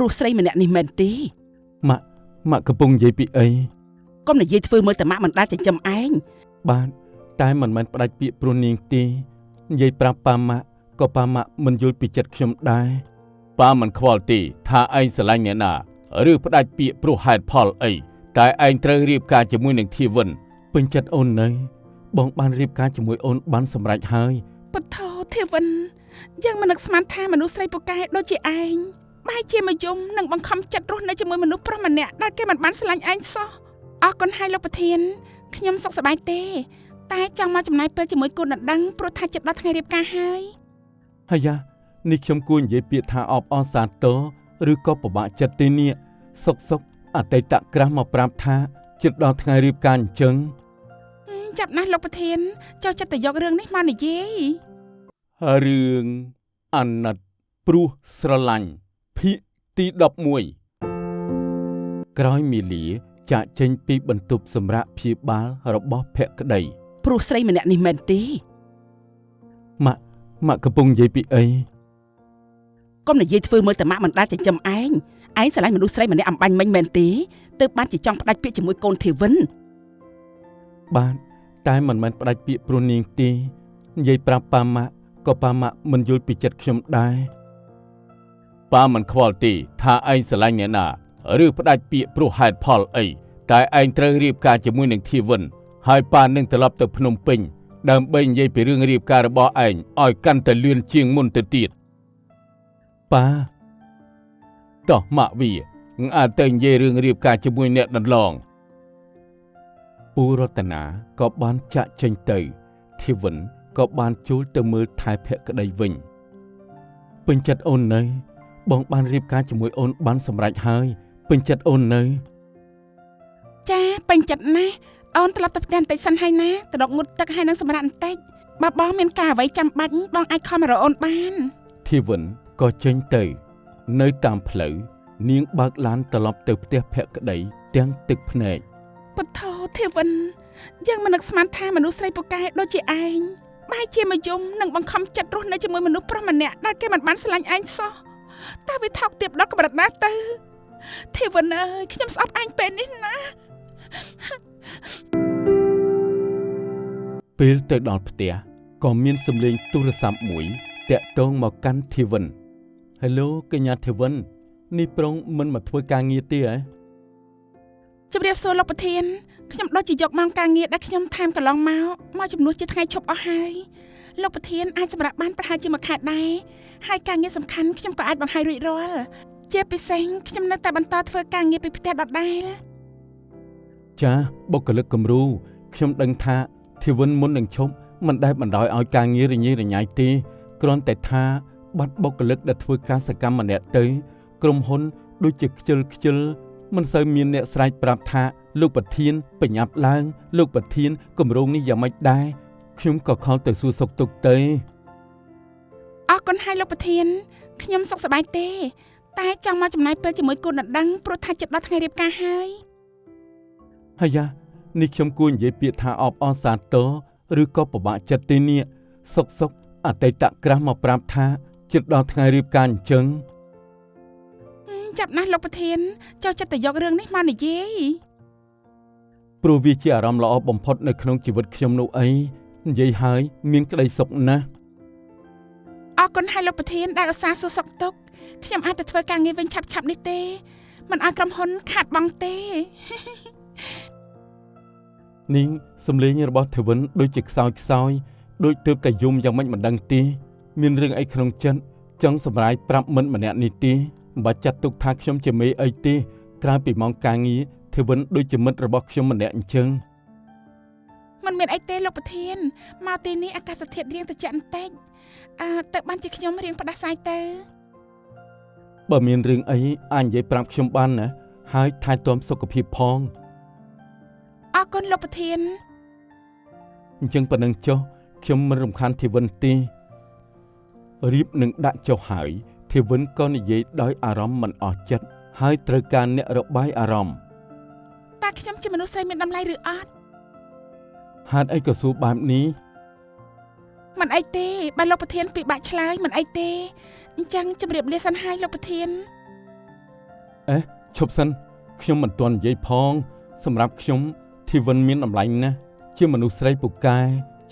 ព្រោះស្រីម្នាក់នេះមែនទេម៉ាក់កំពុងនិយាយពីអីកុំនិយាយធ្វើមើលតែម៉ាក់មិនដាល់ចិញ្ចឹមឯងបាទតែមិនមែនផ្ដាច់ពាក្យព្រោះនាងទេនិយាយប្រាប់ប៉ាម៉ាក់ក៏ប៉ាម៉ាក់មិនយល់ពីចិត្តខ្ញុំដែរប៉ាមិនខ្វល់ទេថាឯងស្រឡាញ់អ្នកណាឬផ្ដាច់ពាក្យព្រោះហេតុផលអីតែឯងត្រូវរៀបការជាមួយនឹងធីវិនពេញចិត្តអូននៅបងបានរៀបការជាមួយអូនបានសម្រេចហើយពធធីវិនយើងមិននឹកស្មានថាមនុស្សស្រីពូកែដូចជាឯងបែរជាមកយំនិងបង្ខំចិត្តរស់នៅជាមួយមនុស្សប្រុសម្នាក់ដែលគេមិនបានស្រឡាញ់ឯងសោះអរគុណហើយលោកប្រធានខ្ញុំសុខសប្បាយទេតែចង់មកចំណាយពេលជាមួយគូដណ្ដឹងព្រោះថាចិត្តដល់ថ្ងៃរៀបការហើយយ៉ានេះខ្ញុំគួរនិយាយពាក្យថាអបអរសាទរឬក៏ពិបាកចិត្តទេនេះសុកអតីតក្រាស់មកប្រាប់ថាចិត្តដល់ថ្ងៃរៀបការអញ្ចឹងចាប់ណាស់លោកប្រធានចូលចិត្តតែយករឿងនេះមកនិយាយរឿងអាណិតព្រោះស្រឡាញ់ភាគទី11ក្រោយមីលាចាក់ចេញពីបន្ទប់សម្រាប់ព្យាបាលរបស់ភក្តីព្រោះស្រីម្នាក់នេះមែនទេម៉ាក់កំពុងនិយាយពីអីកុំនិយាយធ្វើមើលតែម៉ាក់មិនដាល់ចិញ្ចឹមឯងស្រឡាញ់មនុស្សស្រីម្នាក់អំបញ្ញមិញមែនទេទើបបានជាចង់ផ្ដាច់ពាក្យជាមួយកូនធីវិនបាទតែមិនមែនផ្ដាច់ពាក្យព្រោះនាងទេនិយាយប្រាប់ប៉ាម៉ាក់ក៏ប៉ាម៉ាក់មិនយល់ពីចិត្តខ្ញុំដែរប៉ាមិនខ្វល់ទេថាឯងស្រឡាញ់អ្នកណាឬផ្ដាច់ពាក្យព្រោះហេតុផលអីតែឯងត្រូវរៀបការជាមួយនឹងធីវិនហើយប៉ានឹងត្រឡប់ទៅភ្នំពេញដើម្បីនិយាយពីរឿងរៀបការរបស់ឯងឲ្យកាន់តែលឿនជាងមុនទៅទៀតប៉ាតោះម៉ាក់វាអាចទៅនិយាយរឿងរៀបការជាមួយអ្នកដន្លងពូរតនាក៏បានចាក់ចេញទៅធីវិនក៏បានជួលទៅមើលថែភក្តីវិញពេញចិត្តអូននៅបងបានរៀបការជាមួយអូនបានសម្រេចហើយពេញចិត្តអូននៅចាពេញចិត្តណាស់អូនត្រឡប់ទៅផ្ទះបន្តិចសិនហើយណាទៅដកងូតទឹកហើយនឹងសម្រាប់បន្តិចបើបងមានការអ្វីចាំបាច់បងអាចខំមករកអូនបានធីវិនក៏ចេញទៅនៅតាមផ្លូវនាងបើកឡានត្រឡប់ទៅផ្ទះភក្តីទាំងទឹកភ្នែកពធធីវិនយើងមិននឹកស្មានថាមនុស្សស្រីពូកែដូចជាឯងបែរជាមកយំនិងបង្ខំចិត្តរស់នៅជាមួយមនុស្សប្រុសម្នាក់ដែលគេមិនបានស្រឡាញ់ឯងសោះតើវាថោកទាបដល់កម្រិតណាទៅធីវិនអើយខ្ញុំស្អប់ឯងពេលនេះណាពេលទៅដល់ផ្ទះក៏មានសំឡេងទូរស័ព្ទមួយតាក់ទងមកកាន់ធីវិន Hello កញ្ញាធីវិននេះប្រុងមិនមកធ្វើការងារទេហ៎ជម្រាបសួរលោកប្រធានខ្ញុំដូចជាយកម៉ោងការងារដែលខ្ញុំថែមកន្លងមកជំនួសជាថ្ងៃឈប់អស់ហើយលោកប្រធានអាចសម្រាប់បានប្រហែលជាមួយខែដែរហើយការងារសំខាន់ខ្ញុំក៏អាចបង្ហាញរួចរាល់ជាពិសេសខ្ញុំនៅតែបន្តធ្វើការងារពីផ្ទះដដែលចាបុគ្គលិកគំរូខ្ញុំដឹងថាធីវិនមុននឹងឈប់មិនដែលបណ្ដោយឲ្យការងាររញ៉េរញ៉ៃទេគ្រាន់តែថាបាត់បុគ្គលិកដែលធ្វើការសកម្មម្នាក់ទៅក្រុមហ៊ុនដូចជាខ្ជិលមិនសូវមានអ្នកស្រែកប្រាប់ថាលោកប្រធានបញ្ញាប់ឡើងលោកប្រធានគម្រោងនេះយ៉ាងម៉េចដែរខ្ញុំក៏ខលទៅសួរសុខទុក្ខទៅអរគុណហើយលោកប្រធានខ្ញុំសុខសប្បាយទេតែចង់មកចំណាយពេលជាមួយគូដណ្ដឹងព្រោះថាចិត្តដល់ថ្ងៃរៀបការហើយយ៉ានេះខ្ញុំគួរនិយាយពាក្យថាអបអរសាទរឬក៏ពិបាកចិត្តទេនេះសុកអតីតក្រាស់មកប្រាប់ថាចិត្តដល់ថ្ងៃរៀបការអញ្ចឹងចាប់ណាស់លោកប្រធានចូលចិត្តតែយករឿងនេះមកនិយាយព្រោះវាជាអារម្មណ៍ល្អបំផុតនៅក្នុងជីវិតខ្ញុំនោះអីនិយាយហើយមានក្តីសុខណាស់អរគុណហើយលោកប្រធានដែលឧស្សាហ៍សួរសុខទុក្ខខ្ញុំអាចទៅធ្វើការងារវិញឆាប់នេះទេមិនឲ្យក្រុមហ៊ុនខាតបង់ទេនាងសំឡេងរបស់ធីវិនដូចជាខ្សោយដូចទើបតែយំយ៉ាងម៉េចមិនដឹងទេមានរឿងអីក្នុងចិត្តចង់សម្រាយប្រាប់មិត្តម្នាក់នេះទេមិនបាច់ចាត់ទុកថាខ្ញុំជាមេអីទេក្រៅពីម៉ោងការងារធីវិនដូចជាមិត្តរបស់ខ្ញុំម្នាក់អញ្ចឹងមិនមានអីទេលោកប្រធានមកទីនេះអាកាសធាតុរៀងត្រជាក់បន្តិចទៅបានជាខ្ញុំរៀងផ្ដាសាយទៅបើមានរឿងអីអាចនិយាយប្រាប់ខ្ញុំបានណាហើយថែទាំសុខភាពផងអរគុណលោកប្រធានអញ្ចឹងប៉ុណ្ណឹងចុះខ្ញុំមិនរំខានធីវិនទេរៀបនឹងដាក់ចុះហើយធីវិនក៏និយាយដោយអារម្មណ៍មិនអស់ចិត្តហើយត្រូវការអ្នករបាយអារម្មណ៍តើខ្ញុំជាមនុស្សស្រីមានតម្លៃឬអត់ហេតុអីក៏សួរបែបនេះមិនអីទេបើលោកប្រធានពិបាកឆ្លើយមិនអីទេអញ្ចឹងជម្រាបលាសិនហើយលោកប្រធាន អេឈប់សិនខ្ញុំមិនទាន់និយាយផងសម្រាប់ខ្ញុំធីវិនមានតម្លៃណាស់ជាមនុស្សស្រីពូកែ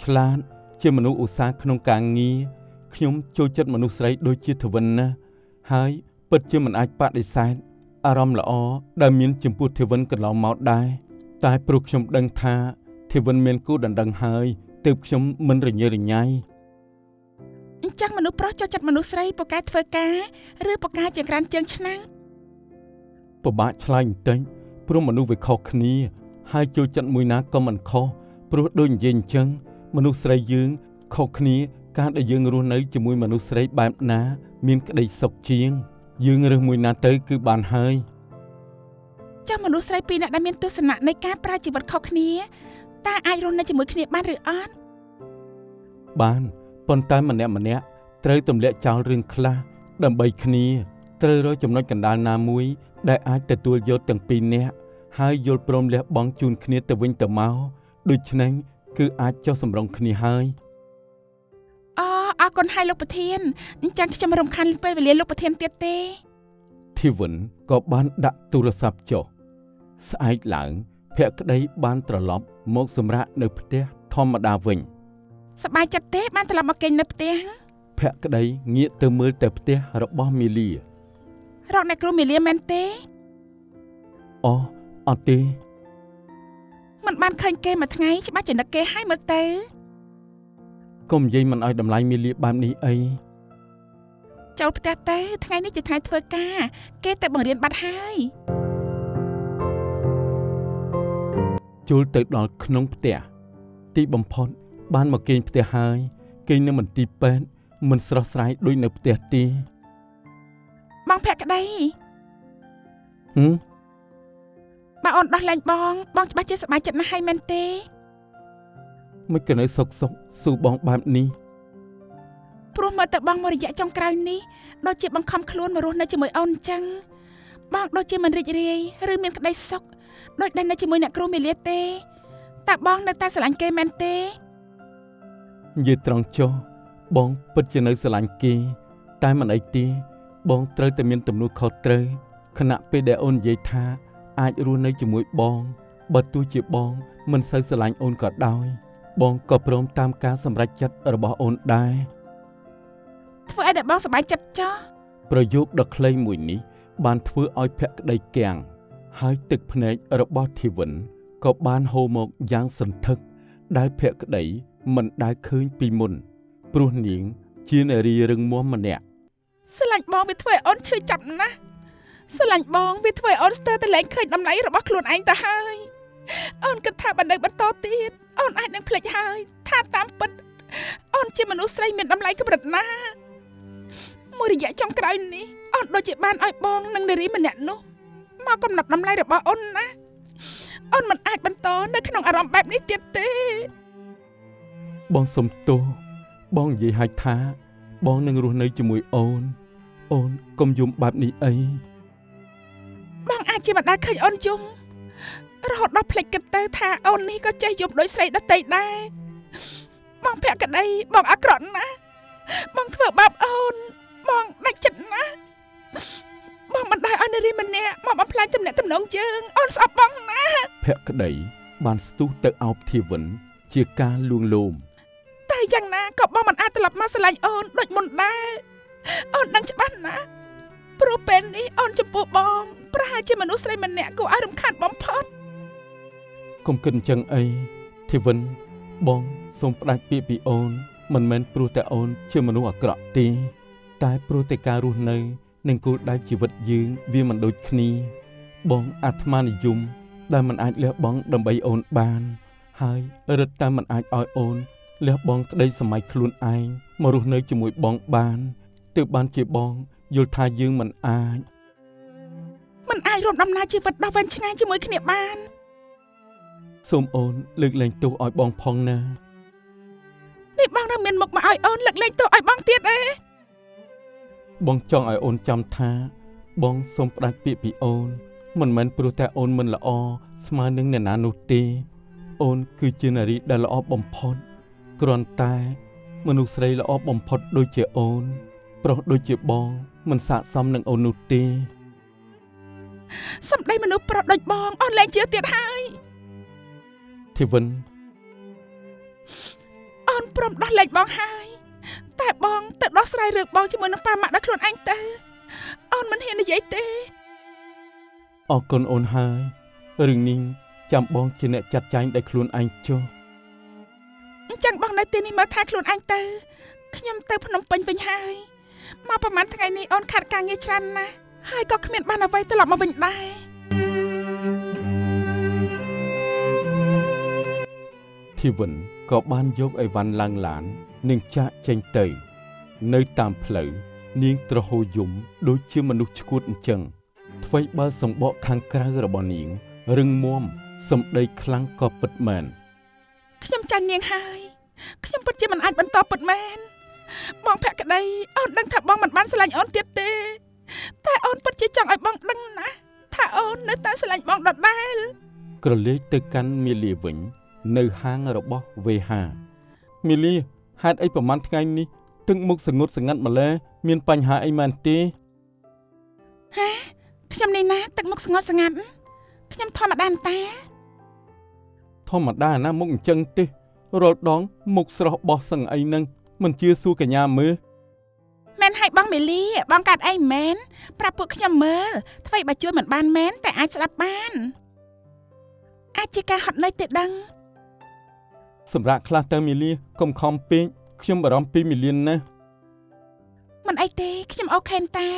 ឆ្លាតជាមនុស្សឧស្សាហ៍ក្នុងការងារខ្ញុំចូលចិត្តមនុស្សស្រីដូចជាធីវិនណាស់ហើយពិតជាមិនអាចបដិសេធអារម្មណ៍ល្អដែលមានចំពោះធីវិនកន្លងមកដែរតែព្រោះខ្ញុំដឹងថាធីវិនមានគូដណ្ដឹងហើយទើបខ្ញុំមិនរញ៉េរញ៉ៃអញ្ចឹងមនុស្សប្រុសចូលចិត្តមនុស្សស្រីពូកែធ្វើការឬពូកែជាក្រានជើងឆ្នាំងពិបាកឆ្លើយបន្តិចព្រោះមនុស្សវាខុសគ្នាហើយចូលចិត្តមួយណាក៏មិនខុសព្រោះដូចនិយាយអញ្ចឹងមនុស្សស្រីយើងខុសគ្នាការដែលយើងរស់នៅជាមួយមនុស្សស្រីបែបណាមានក្តីសុខជាងយើងរើសមួយណាទៅគឺបានហើយចាស់មនុស្សស្រីពីរនាក់ដែលមានទស្សនៈនៃការប្រើជីវិតខុសគ្នាតើអាចរស់នៅជាមួយគ្នាបានឬអត់បានប៉ុន្តែម្នាក់ត្រូវទម្លាក់ចោលរឿងខ្លះដើម្បីគ្នាត្រូវរកចំណុចកណ្ដាលណាមួយដែលអាចទទួលយកទាំងពីរនាក់ហើយយល់ព្រមលះបង់ជូនគ្នាទៅវិញទៅមកដូច្នេះគឺអាចចុះសម្រុងគ្នាហើយអរគុណហើយលោកប្រធានអញ្ចឹងខ្ញុំរំខានពេលវេលាលោកប្រធានទៀតទេធីវិនក៏បានដាក់ទូរស័ព្ទចុះស្អែកឡើងភក្តីបានត្រឡប់មកសម្រាកនៅផ្ទះធម្មតាវិញសប្បាយចិត្តទេបានត្រឡប់មកគេងនៅផ្ទះភក្តីងាកទៅមើលតែផ្ទះរបស់មីលីរកអ្នកគ្រូមីលីមែនទេអត់ទេមិនបានឃើញគេមួយថ្ងៃច្បាស់ជានឹកគេហើយមើលទៅកុំនិយាយមិនឲ្យតម្លៃមីលីបែបនេះអីចូលផ្ទះទៅថ្ងៃនេះជាថ្ងៃធ្វើការគេទៅបង្រៀនបាត់ហើយចូលទៅដល់ក្នុងផ្ទះទីបំផុតបានមកគេងផ្ទះហើយគេងនៅមន្ទីរពេទ្យមិនស្រស់ស្រាយដូចនៅផ្ទះទេបងភក្តីបើអូនដោះលែងបងច្បាស់ជាសប្បាយចិត្តណាស់ហើយមែនទេមិនក៏នៅសុកស៊ូបងបែបនេះព្រោះមើលទៅបងមករយៈចុងក្រោយនេះដូចជាបង្ខំខ្លួនមករស់នៅជាមួយអូនអញ្ចឹងបងដូចជាមិនរីករាយឬមានក្តីសុខដូចដែលនៅជាមួយអ្នកគ្រូមេលាទេតើបងនៅតែស្រឡាញ់គេមែនទេនិយាយត្រង់ចុះបងពិតជានៅស្រឡាញ់គេតែមិនអីទេបងត្រូវតែមានទំនួលខុសត្រូវខណៈពេលដែលអូននិយាយថាអាចរស់នៅជាមួយបងបើទោះជាបងមិនសូវស្រឡាញ់អូនក៏ដោយបងក៏ព្រមតាមការសម្រេចចិត្តរបស់អូនដែរធ្វើឲ្យតែបងសប្បាយចិត្តចុះប្រយោគដ៏ខ្លីមួយនេះបានធ្វើឲ្យភក្តីគាំងហើយទឹកភ្នែករបស់ធីវិនក៏បានហូរមកយ៉ាងសន្ធឹកដែលភក្តីមិនដែលឃើញពីមុនព្រោះនាងជានារីរឹងមាំម្នាក់ស្រឡាញ់បងវាធ្វើឲ្យអូនឈឺចាប់ណាស់ស្រឡាញ់បងវាធ្វើឲ្យអូនស្ទើរតែលែងឃើញតម្លៃរបស់ខ្លួនឯងទៅហើយអូនគិតថាបើនៅបន្តទៀតអូនអាចនឹងភ្លេចហើយថាតាមពិតអូនជាមនុស្សស្រីមានតម្លៃកម្រិតណាមួយរយៈចុងក្រោយនេះអូនដូចជាបានឲ្យបងនិងនារីម្នាក់នោះមកកំណត់តម្លៃរបស់អូនណាអូនមិនអាចបន្តនៅក្នុងអារម្មណ៍បែបនេះទៀតទេបងសុំទោសបងនិយាយឲ្យថាបងនឹងរស់នៅជាមួយអូនកុំយំបែបនេះអីបងអាចជាមិនដែលឃើញអូនយំរហូតដល់ភ្លេចគិតទៅថាអូននេះក៏ចេះយំដូចស្រីដទៃដែរបងភក្តីបងអាក្រក់ណាស់បងធ្វើបាបអូនបងដាច់ចិត្តណាស់បងមិនដែលឲ្យនារីម្នាក់មកបំផ្លាញទំនាក់ទំនងយើងអូនស្អប់បងណាស់ភក្តីបានស្ទុះទៅអោបធីវិនជាការលួងលោមតែយ៉ាងណាក៏បងមិនអាចត្រឡប់មកស្រឡាញ់អូនដូចមុនដែរអូនដឹងច្បាស់ណាស់ព្រោះពេលនេះអូនចំពោះបងប្រហែលជាមនុស្សស្រីម្នាក់គួរឲ្យរំខានបំផុតកុំគិតអញ្ចឹងអីធីវិនបងសូមផ្ដាច់ពាក្យពីអូនមិនមែនព្រោះតែអូនជាមនុស្សអាក្រក់ទេតែព្រោះតែការរស់នៅនិងគោលដៅជីវិតយើងវាមិនដូចគ្នាបងអាត្មានិយមដែលមិនអាចលះបង់ដើម្បីអូនបានហើយរឹតតែមិនអាចឲ្យអូនលះបង់ក្តីសម័យខ្លួនឯងមករស់នៅជាមួយបងបានទើបបានជាបងយល់ថាយើងមិនអាចរួមដំណើរជីវិតដ៏វែងឆ្ងាយជាមួយគ្នាបានសូមអូនលើកលែងទោសឲ្យបងផងណានេះបងនៅមានមុខមកឲ្យអូនលើកលែងទោសឲ្យបងទៀតទេបងចង់ឲ្យអូនចាំថាបងសូមផ្ដាច់ពាក្យពីអូនមិនមែនព្រោះតែអូនមិនល្អស្មើនឹងអ្នកណានោះទេអូនគឺជានារីដែលល្អបំផុតគ្រាន់តែមនុស្សស្រីល្អបំផុតដូចជាអូនប្រុសដូចជាបងមិនស័ក្តិសមនឹងអូននោះទេ សម្ដីមនុស្សប្រុសដូចបងអូនលែងជឿទៀតហើយ ធីវិន អូនព្រមដោះលែងបងហើយតែបងទៅដោះស្រាយរឿងបងជាមួយនឹងប៉ាម៉ាក់ដល់ខ្លួនឯងទៅអូនមិនហ៊ាននិយាយទេ អរគុណអូនហើយរឿងនេះចាំបងជាអ្នកចាត់ចែងដោយខ្លួនឯងចុះ អញ្ចឹងបងនៅទីនេះមើលថែខ្លួនឯងទៅខ្ញុំទៅភ្នំពេញវិញហើយមកប្រហែលថ្ងៃនេះអូនខាត់ការងារច្រើនណាស់ហើយក៏គ្មានបានអ្វីត្រឡប់មកវិញដែរ ធីវិនក៏បានយកអីវ៉ាន់ឡើងឡាននិងចាក់ចេញទៅនៅតាមផ្លូវនាងត្រហូយំដូចជាមនុស្សឈួតអញ្ចឹងថ្វីបើសម្បកខាងក្រៅរបស់នាងរឹងមាំសម្ដីខ្លាំងក៏ពិតមែន ខ្ញុំចាញ់នាងហើយខ្ញុំពិតជាមិនអាចបន្តពិតមែនបងភក្តីអូនដឹងថាបងមិនបានស្រឡាញ់អូនទៀតទេតែអូនពិតជាចង់ឲ្យបងដឹងណាថាអូននៅតែស្រឡាញ់បងដដែល ក្រឡេកទៅកាន់មីលីវិញនៅហាងរបស់វេហាមីលីហេតុអីប្រហែលថ្ងៃនេះទឹកមុខស្ងួតស្ងាត់ម្ល៉េះមានបញ្ហាអីមែនទេ ហាខ្ញុំនេះណាទឹកមុខស្ងួតស្ងាត់ខ្ញុំធម្មតាតា ធម្មតាណាមុខអញ្ចឹងទេរាល់ដងមុខស្រស់បោះសឹងអីហ្នឹងមិនជឿសួរកញ្ញាមើល មែនហើយបងមេលីបងកាត់អីមែនប្រាប់ពួកខ្ញុំមើលថ្មីបើជួយមិនបានមែនតែអាចស្ដាប់បានអាចជាការហត់នឿយទេដឹង សម្រាប់ខ្លះទៅមីលីកុំខំពេកខ្ញុំបារម្ភពីមីលីនណា មិនអីទេខ្ញុំអូខេតា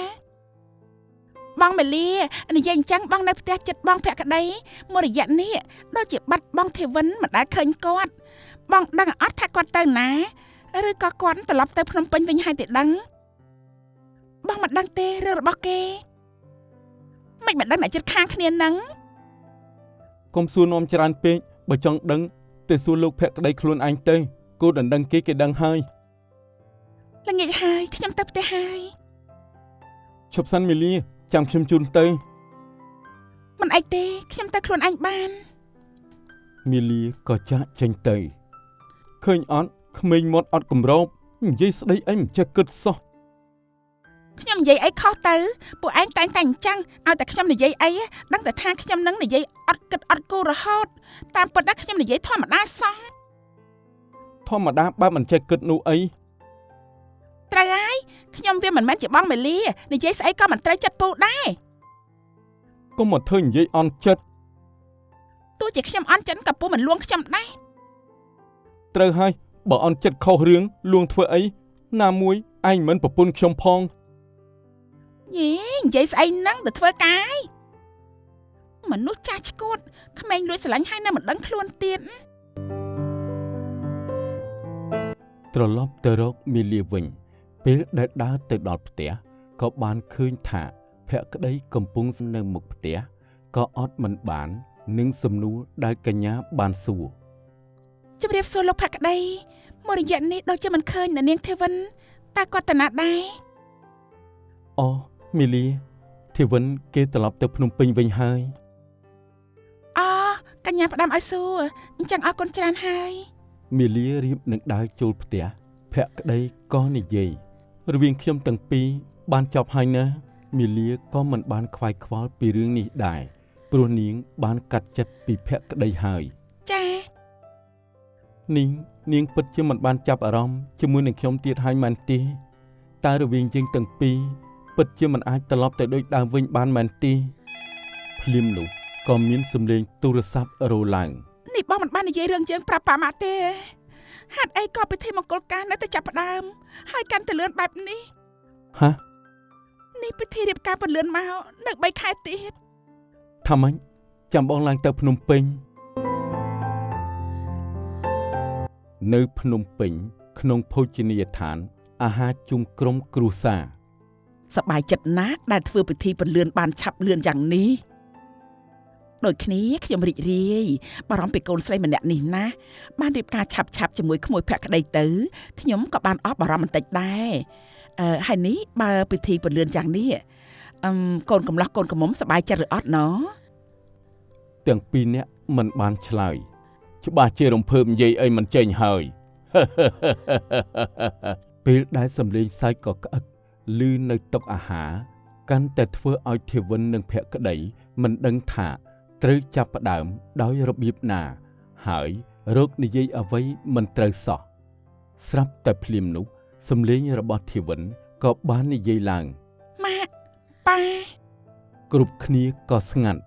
បងមេលីនិយាយអញ្ចឹងបងនៅផ្ទះចិត្តបងភក្តីមួយរយៈនេះដូចជាបាត់បងធីវិនមិនដែលឃើញគាត់បងដឹងអត់ថាគាត់ទៅណាឬក៏គាត់ត្រឡប់ទៅភ្នំពេញវិញហើយទេដឹងបងមិនដឹងទេរឿងរបស់គេមិនដឹងតែចិត្តខាងគ្នានឹង កុំសួរនាំច្រើនពេកបើចង់ដឹងទៅសួរលោកភក្តីខ្លួនឯងទៅគូដណ្ដឹងគេដឹងហើយ ល្ងាចហើយខ្ញុំទៅផ្ទះហើយ ឈប់សិនមីលីចាំខ្ញុំជូនទៅ មិនអីទេខ្ញុំទៅខ្លួនឯងបាន មីលីក៏ចាក់ចេញទៅឃើញអត់ក្មេងមាត់អត់គម្របនិយាយស្ដីអីមិនចេះគិតសោះ ខ្ញុំនិយាយអីខុសទៅពួកឯងតែងតែអញ្ចឹងឲ្យតែខ្ញុំនិយាយអីដឹងតែថាខ្ញុំនឹងនិយាយអត់គិតអត់គូររហូតតាមពិតណាខ្ញុំនិយាយធម្មតាសោះ ធម្មតាបើមិនចេះគិតនោះអី ត្រូវហើយខ្ញុំវាមិនមែនជាបងមេលីនិយាយស្អីក៏មិនត្រូវចិត្តពូដែរ កុំមកធ្វើនិយាយអន់ចិត្ត ទោះជាខ្ញុំអន់ចិត្តក៏ពូមិនលួងខ្ញុំដែរ ត្រូវហើយបើអន់ចិត្តខុសរឿងលួងធ្វើអីណាមួយឯងមិនប្រពន្ធខ្ញុំផង យេនិយាយស្អីហ្នឹងទៅធ្វើកាយមនុស្សចាស់ឈួតក្មេងលួចស្រឡាញ់ហើយនៅមិនដឹងខ្លួនទៀត ត្រឡប់ទៅរកមីលីវិញពេលដែលដើរទៅដល់ផ្ទះក៏បានឃើញថាភក្តីកំពុងនៅមុខផ្ទះក៏អត់មិនបាននឹងសំណួរដែលកញ្ញាបានសួរ ជម្រាបសួរលោកភក្តីមួយរយៈនេះដូចជាមិនឃើញនាងធីវិនតើគាត់ទៅណាដែរ អូមីលីធីវិនគេត្រឡប់ទៅភ្នំពេញវិញហើយ អូកញ្ញាផ្ដាំឲ្យសួរអញ្ចឹងអរគុណច្រើនហើយ មីលីរៀបនឹងដើរចូលផ្ទះភក្តីក៏និយាយរវាងខ្ញុំទាំងពីរបានចប់ហើយណាមីលីក៏មិនបានខ្វាយខ្វល់ពីរឿងនេះដែរព្រោះនាងបានកាត់ចិត្តពីភក្តីហើយ ចា នាងពិតជាមិនបានចាប់អារម្មណ៍ជាមួយនឹងខ្ញុំទៀតហើយមែនទេតែរវាងយើងទាំងពីរពិតជាមិនអាចត្រឡប់ទៅដូចដើមវិញបានមែនទេភ្លាមនោះក៏មានសំឡេងទូរស័ព្ទរោឡើង នេះបងមិនបាននិយាយរឿងយើងប្រាប់ប៉ាម៉ាក់ទេហេតុអីក៏ពិធីមង្គលការនៅតែចាប់ផ្ដើមហើយកាន់តែលឿនបែបនេះ ហ៎ នេះពិធីរៀបការពន្លឿនមកនៅ3ខែទៀត ថាម៉េចចាំបងឡើងទៅភ្នំពេញនៅភ្នំពេញក្នុងភោជនីយដ្ឋានអាហារជុំក្រុមគ្រួសារ សប្បាយចិត្តណាស់ដែលធ្វើពិធីពន្លឿនបានឆាប់លឿនយ៉ាងនេះដូចគ្នាខ្ញុំរីករាយបារម្ភពីកូនស្រីម្នាក់នេះណាបានរៀបការឆាប់ជាមួយក្មួយភក្តីទៅខ្ញុំក៏បានអស់បារម្ភបន្តិចដែរហើយនេះបើពិធីពន្លឿនយ៉ាងនេះកូនកំឡោះកូនកំមុំសប្បាយចិត្តឬអត់ណោះ ទាំងពីរនាក់មិនបានឆ្លើយច្បាស់ជារំភើបនិយាយអីមិនចេញហើយ ពេលដែលសំលេងសើចក៏ក្អឹកឮនៅតុអាហារ កាន់តែធ្វើឲ្យធីវិននិងភក្តីមិនដឹងថាត្រូវចាប់ផ្ដើមដោយរបៀបណាហើយរកនិយាយអ្វីមិនត្រូវសោះស្រាប់តែភ្លាមនោះសំឡេងរបស់ធីវិនក៏បាននិយាយឡើង ម៉ាក់ប៉ា គ្រប់គ្នាក៏ស្ងាត់